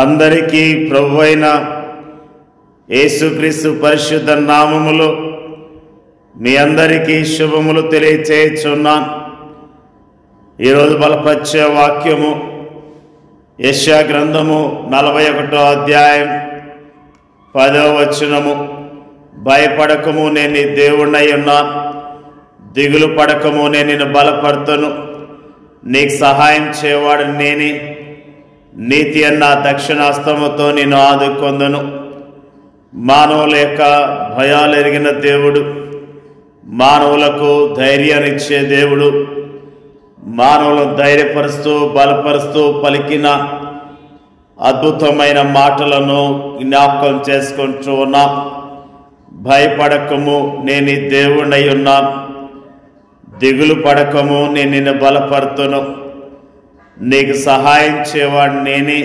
అందరికీ ప్రభువైన యేసుక్రీస్తు పరిశుద్ధ నామములో మీ అందరికీ శుభములు తెలియచేయుచున్నాను. ఈరోజు బలపరిచే వాక్యము యెషయా గ్రంథము 41వ అధ్యాయం 10వ వచనము. భయపడకము, నేను నీ దేవుడై ఉన్నాను. దిగులు పడకము, నేను నిన్ను బలపరుతును. నీకు సహాయం చేయవాడు నేనే. నీతి అన్న దక్షిణాస్తముతో నిన్ను ఆదుకొందును. మానవుల యొక్క భయాలు ఎరిగిన దేవుడు, మానవులకు ధైర్యాన్నిచ్చే దేవుడు, మానవులను ధైర్యపరుస్తూ బలపరుస్తూ పలికిన అద్భుతమైన మాటలను జ్ఞాపకం చేసుకుంటూ ఉన్నాం. భయపడకము, నేను నీ దేవుడై ఉన్నాను. దిగులు పడకము, నేను నిన్ను బలపరుతును. నీకు సహాయం చేయవాడు నేనే.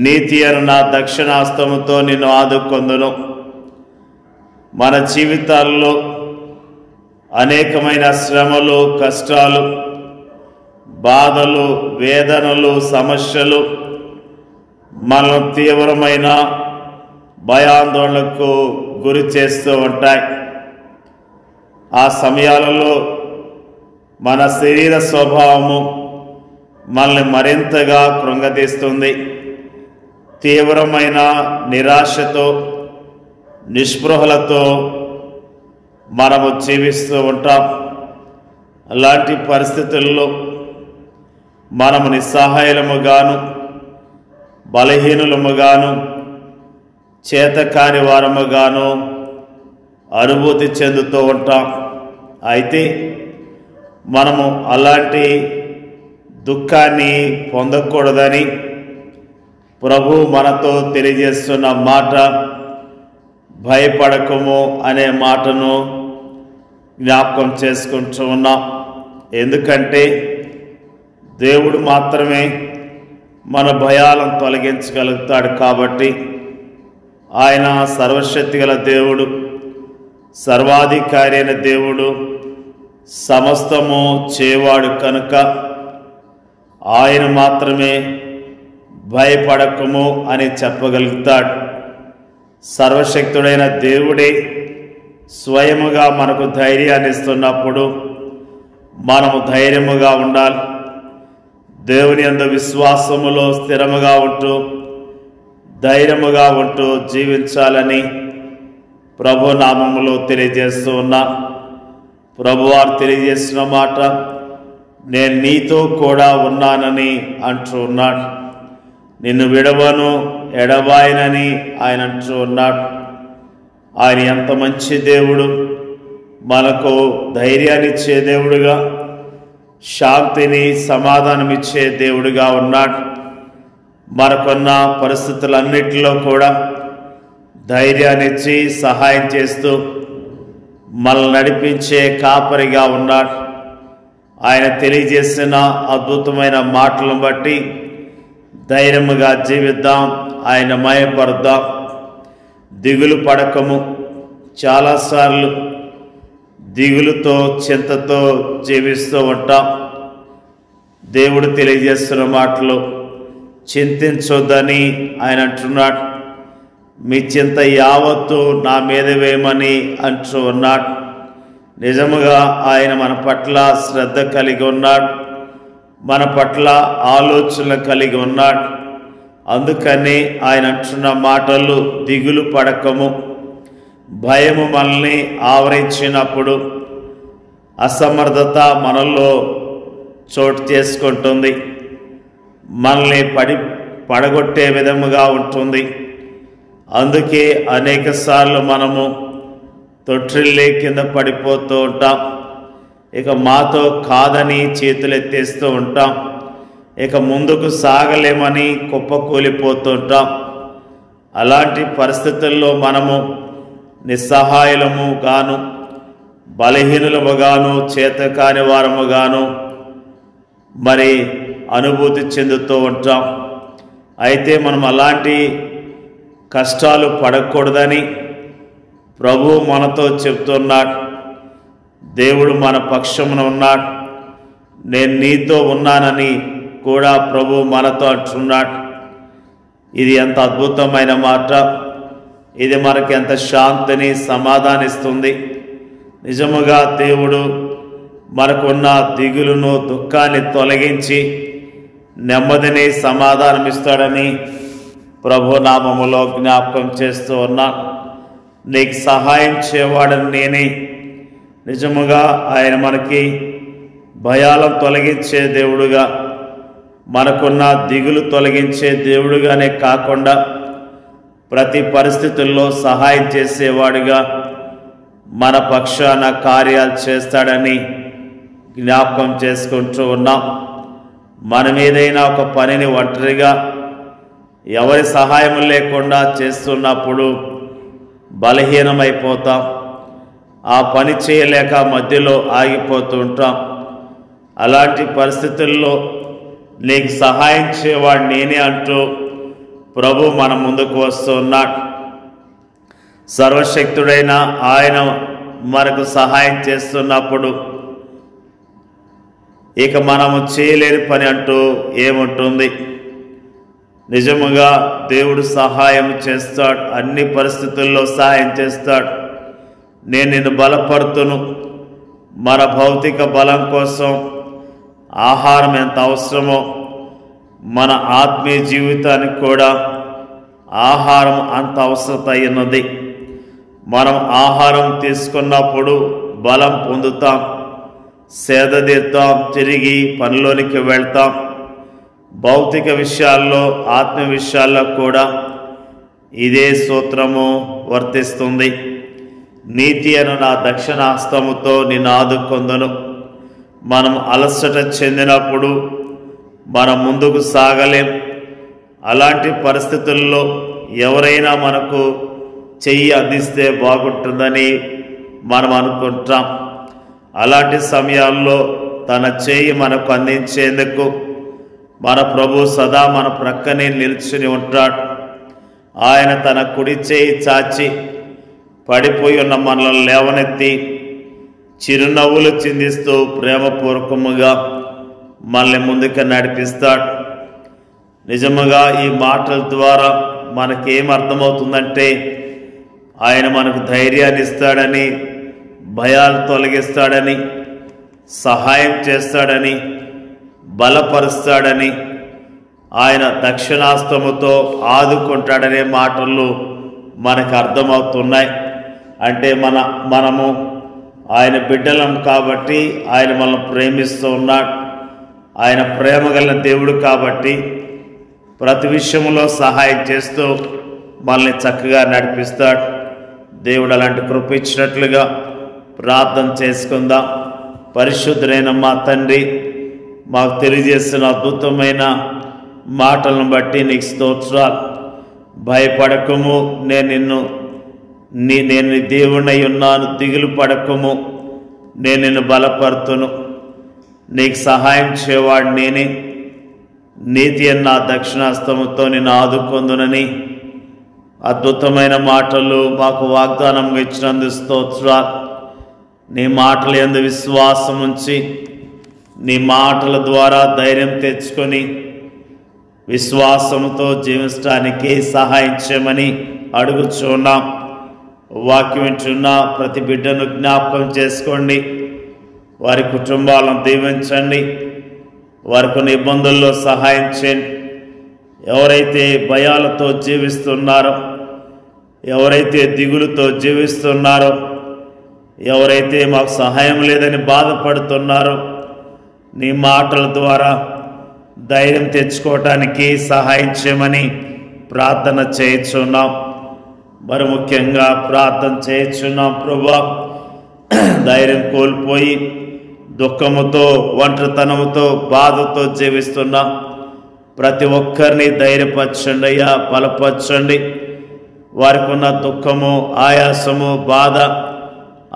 నీతి అను నా దక్షిణాస్తముతో నిన్ను ఆదుకొందును. మన జీవితాల్లో అనేకమైన శ్రమలు, కష్టాలు, బాధలు, వేదనలు, సమస్యలు మనల్ని తీవ్రమైన భయాందోళనకు గురి చేస్తూ ఉంటాయి. ఆ సమయాలలో మన శరీర స్వభావము మనల్ని మరింతగా కృంగతీస్తుంది. తీవ్రమైన నిరాశతో, నిస్పృహలతో మనము జీవిస్తూ ఉంటాం. అలాంటి పరిస్థితుల్లో మనము నిస్సహాయులముగాను, బలహీనులముగాను, చేతకాని వారముగాను అనుభూతి చెందుతూ ఉంటాం. అయితే మనము అలాంటి దుఃఖాన్ని పొందకూడదని ప్రభు మనతో తెలియజేస్తున్న మాట భయపడకము అనే మాటను జ్ఞాపకం చేసుకుంటూ ఉన్నాం. ఎందుకంటే దేవుడు మాత్రమే మన భయాలను తొలగించగలుగుతాడు. కాబట్టి ఆయన సర్వశక్తి గల దేవుడు, సర్వాధికారి అయిన దేవుడు, సమస్తము చేయవాడు కనుక ఆయన మాత్రమే భయపడకము అని చెప్పగలుగుతాడు. సర్వశక్తుడైన దేవుడే స్వయముగా మనకు ధైర్యాన్ని ఇస్తున్నప్పుడు మనము ధైర్యముగా ఉండాలి. దేవుని యందు విశ్వాసములో స్థిరముగా ఉంటూ ధైర్యముగా ఉంటూ జీవించాలని ప్రభు నామములో తెలియజేస్తూ ఉన్నా. ప్రభువారు తెలియజేసిన మాట, నేను నీతో కూడా ఉన్నానని అంటూ ఉన్నాడు. నిన్ను విడవను, ఎడబాయనని ఆయన అంటూ ఉన్నాడు. ఆయన ఎంత మంచి దేవుడు! మనకు ధైర్యాన్ని ఇచ్చే దేవుడుగా, శాంతిని, సమాధానమిచ్చే దేవుడుగా ఉన్నాడు. మనకున్న పరిస్థితులన్నిటిలో కూడా ధైర్యాన్నిచ్చి సహాయం చేస్తూ మనల్ని నడిపించే కాపరిగా ఉన్నాడు. ఆయన తెలియజేసిన అద్భుతమైన మాటలను బట్టి ధైర్యముగా జీవిద్దాం, ఆయన మయపరుద్దాం. దిగులు పడకము. చాలాసార్లు దిగులుతో, చింతతో జీవిస్తూ ఉంటాం. దేవుడు తెలియజేస్తున్న మాటలు చింతించొద్దని ఆయన అంటున్నాడు. మీ చింత యావత్తు నా మీద వేయమని అంటూ ఉన్నాడు. నిజముగా ఆయన మన పట్ల శ్రద్ధ కలిగి ఉన్నాడు, మన పట్ల ఆలోచన కలిగి ఉన్నాడు. అందుకని ఆయన అంటున్న మాటలు, దిగులు పడకము. భయము మనల్ని ఆవరించినప్పుడు అసమర్థత మనలో చోటు చేసుకుంటుంది, మనల్ని పడగొట్టే విధముగా ఉంటుంది. అందుకే అనేక సార్లు మనము తొట్టిల్లే కింద పడిపోతూ ఉంటాం. ఇక మాతో కాదని చేతులెత్తేస్తూ ఉంటాం. ఇక ముందుకు సాగలేమని కుప్పకూలిపోతూ ఉంటాం. అలాంటి పరిస్థితుల్లో మనము నిస్సహాయులము గాను, బలహీనులము గాను, చేతకాని వారము గాను మరి అనుభూతి చెందుతూ ఉంటాం. అయితే మనం అలాంటి కష్టాలు పడకూడదని ప్రభు మనతో చెప్తున్నాడు. దేవుడు మన పక్షమున ఉన్నాడు. నేను నీతో ఉన్నానని కూడా ప్రభు మనతో అంటున్నాడు. ఇది ఎంత అద్భుతమైన మాట! ఇది మనకి ఎంత శాంతిని, సమాధానిస్తుంది. నిజముగా దేవుడు మనకున్న దిగులును, దుఃఖాన్ని తొలగించి నెమ్మదిని, సమాధానమిస్తాడని ప్రభు నామములో జ్ఞాపకం చేస్తూ ఉన్నా. నీకు సహాయం చేయవాడని నేనే. నిజముగా ఆయన మనకి భయాలను తొలగించే దేవుడుగా, మనకున్న దిగులు తొలగించే దేవుడుగానే కాకుండా ప్రతి పరిస్థితుల్లో సహాయం చేసేవాడుగా మన పక్షాన కార్యాలు చేస్తాడని జ్ఞాపకం చేసుకుంటూ ఉన్నాం. మనం ఏదైనా ఒక పనిని ఒంటరిగా ఎవరి సహాయం లేకుండా చేస్తున్నప్పుడు బలహీనమైపోతాం. ఆ పని చేయలేక మధ్యలో ఆగిపోతూ ఉంటాం. అలాంటి పరిస్థితుల్లో నీకు సహాయం చేయవాడు నేనే అంటూ ప్రభు మన ముందుకు వస్తున్నాడు. సర్వశక్తుడైన ఆయన మనకు సహాయం చేస్తున్నప్పుడు ఇక మనము చేయలేని పని అంటూ ఏముంటుంది? నిజముగా దేవుడు సహాయం చేస్తాడు. అన్ని పరిస్థితుల్లో సహాయం చేస్తాడు. నేను నిన్ను బలపడుతును. మన భౌతిక బలం కోసం ఆహారం ఎంత అవసరమో మన ఆత్మీయ జీవితానికి కూడా ఆహారం అంత అవసరత అయినది. మనం ఆహారం తీసుకున్నప్పుడు బలం పొందుతాం, సేదతీరుతాం, తిరిగి పనిలోనికి వెళ్తాం. భౌతిక విషయాల్లో, ఆత్మ విషయాల్లో కూడా ఇదే సూత్రము వర్తిస్తుంది. నీతి అను నా దక్షిణ హస్తముతో నిన్ను ఆదుకొందును. మనం అలసట చెందినప్పుడు మనం ముందుకు సాగలేం. అలాంటి పరిస్థితుల్లో ఎవరైనా మనకు చెయ్యి అందిస్తే బాగుంటుందని మనం అనుకుంటాం. అలాంటి సమయాల్లో తన చెయ్యి మనకు అందించేందుకు మన ప్రభు సదా మన ప్రక్కనే నిల్చుని ఉంటాడు. ఆయన తన కుడి చేయి చాచి పడిపోయి ఉన్న మనల్ని లేవనెత్తి చిరునవ్వులు చిందిస్తూ ప్రేమపూర్వకముగా మనల్ని ముందుకు నడిపిస్తాడు. నిజముగా ఈ మాటల ద్వారా మనకేం అర్థమవుతుందంటే ఆయన మనకు ధైర్యాన్ని ఇస్తాడని, భయాలు తొలగిస్తాడని, సహాయం చేస్తాడని, బలపరుస్తాడని, ఆయన దక్షిణాస్తముతో ఆదుకుంటాడనే మాటలు మనకు అర్థమవుతున్నాయి. అంటే మనము ఆయన బిడ్డలం కాబట్టి ఆయన మనల్ని ప్రేమిస్తూ ఉన్నాడు. ఆయన ప్రేమ గల దేవుడు కాబట్టి ప్రతి విషయంలో సహాయం చేస్తూ మనల్ని చక్కగా నడిపిస్తాడు. దేవుడు అలాంటి కృప ఇచ్చినట్లుగా ప్రార్థన చేసుకుందాం. పరిశుద్ధుడైన మా తండ్రి, మాకు తెలియజేసిన అద్భుతమైన మాటలను బట్టి నీకు స్తోత్రాలు. భయపడకము, నేను నీ దేవుణ్ణి ఉన్నాను, దిగులు పడకము, నేను నిన్ను బలపరుతును. నీకు సహాయం చేయవాడు నేనే. నీతి అన్న దక్షిణాస్తముతో నిన్ను ఆదుకొందునని అద్భుతమైన మాటలు మాకు వాగ్దానంగా ఇచ్చినందుకు స్తోత్రాలు. నీ మాటల యందు విశ్వాసం ఉంచి నీ మాటల ద్వారా ధైర్యం తెచ్చుకొని విశ్వాసంతో జీవించడానికి సహాయం చేయమని అడుగుచున్నాం. వాక్యం వింటున్న ప్రతి బిడ్డను జ్ఞాపకం చేసుకోండి. వారి కుటుంబాలను దీవించండి. వారికి కొన్ని ఇబ్బందుల్లో సహాయం చేయండి. ఎవరైతే భయాలతో జీవిస్తున్నారో, ఎవరైతే దిగులుతో జీవిస్తున్నారో, ఎవరైతే మాకు సహాయం లేదని బాధపడుతున్నారో, నీ మాటల ద్వారా ధైర్యం తెచ్చుకోవటానికి సహాయం చేయమని ప్రార్థన చేయించున్నాం. మరి ముఖ్యంగా ప్రార్థన చేయించున్నాం. ప్రభువా, ధైర్యం కోల్పోయి దుఃఖముతో, ఒంటరితనముతో, బాధతో జీవిస్తున్నా ప్రతి ఒక్కరిని ధైర్యపరచండి అయ్యా, బలపరచండి. వారికి ఉన్న దుఃఖము, ఆయాసము, బాధ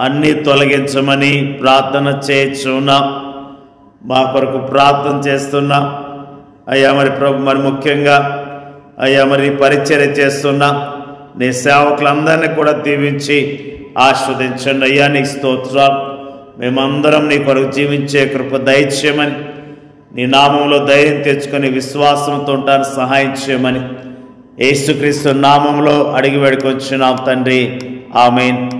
అన్నీ తొలగించమని ప్రార్థన చేయించున్నా. మా కొరకు ప్రార్థన చేస్తున్నా అయ్యా. మరి ప్రభు, మరి ముఖ్యంగా అయ్యా, మరి పరిచర్య చేస్తున్నా నీ సేవకులందరినీ కూడా దీవించి ఆస్వాదించండి అయ్యా. నీకు స్తోత్రాలు. మేమందరం నీ కొరకు జీవించే కృప దయచేయమని, నీ నామంలో ధైర్యం తెచ్చుకొని విశ్వాసంతో ఉంటాను సహాయం చేయమని యేసుక్రీస్తు నామములో అడిగి వేడుకొచ్చున్నాం తండ్రి. ఆమేన్.